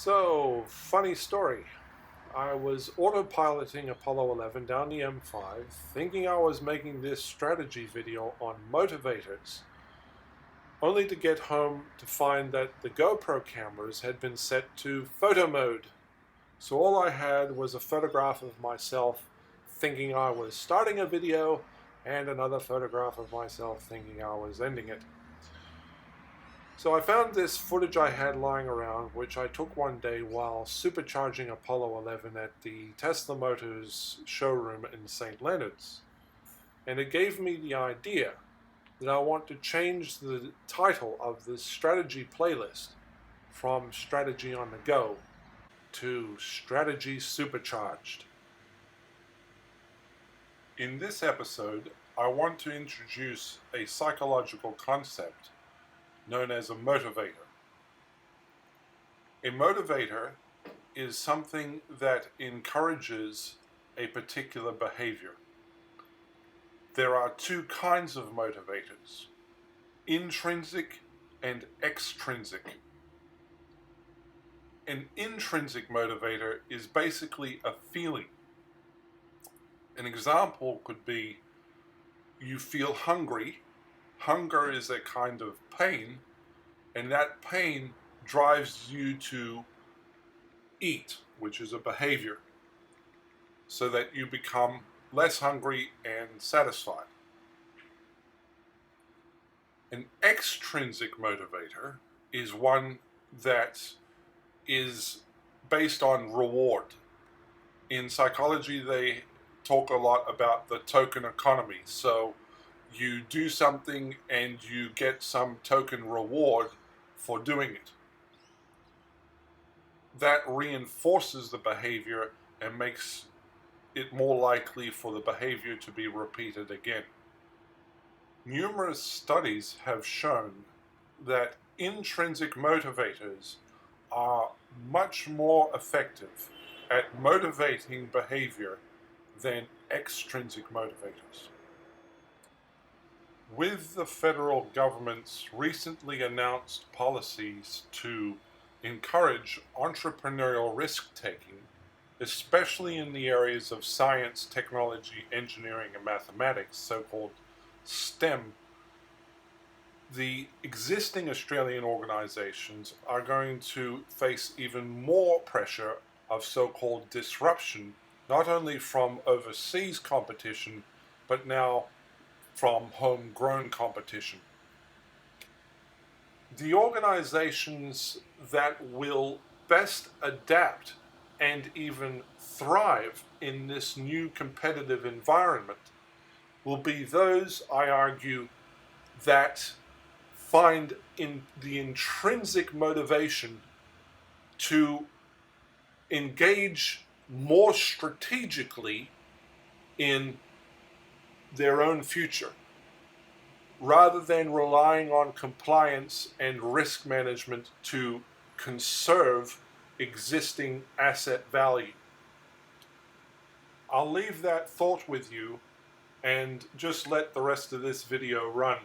So, funny story. I was autopiloting Apollo 11 down the M5, thinking I was making this strategy video on motivators, only to get home to find that the GoPro cameras had been set to photo mode. So all I had was a photograph of myself thinking I was starting a video, and another photograph of myself thinking I was ending it. So I found this footage I had lying around, which I took one day while supercharging Apollo 11 at the Tesla Motors showroom in St. Leonard's. And it gave me the idea that I want to change the title of this strategy playlist from Strategy on the Go to Strategy Supercharged. In this episode, I want to introduce a psychological concept known as a motivator. A motivator is something that encourages a particular behavior. There are two kinds of motivators: intrinsic and extrinsic. An intrinsic motivator is basically a feeling. An example could be you feel hungry. Hunger is a kind of pain, and that pain drives you to eat, which is a behavior, so that you become less hungry and satisfied. An extrinsic motivator is one that is based on reward. In psychology, they talk a lot about the token economy. So you do something and you get some token reward for doing it. That reinforces the behavior and makes it more likely for the behavior to be repeated again. Numerous studies have shown that intrinsic motivators are much more effective at motivating behavior than extrinsic motivators. With the federal government's recently announced policies to encourage entrepreneurial risk-taking, especially in the areas of science, technology, engineering, and mathematics, so-called STEM, the existing Australian organizations are going to face even more pressure of so-called disruption, not only from overseas competition, but now from homegrown competition. The organizations that will best adapt and even thrive in this new competitive environment will be those, I argue, that find in the intrinsic motivation to engage more strategically in their own future, rather than relying on compliance and risk management to conserve existing asset value. I'll leave that thought with you and just let the rest of this video run.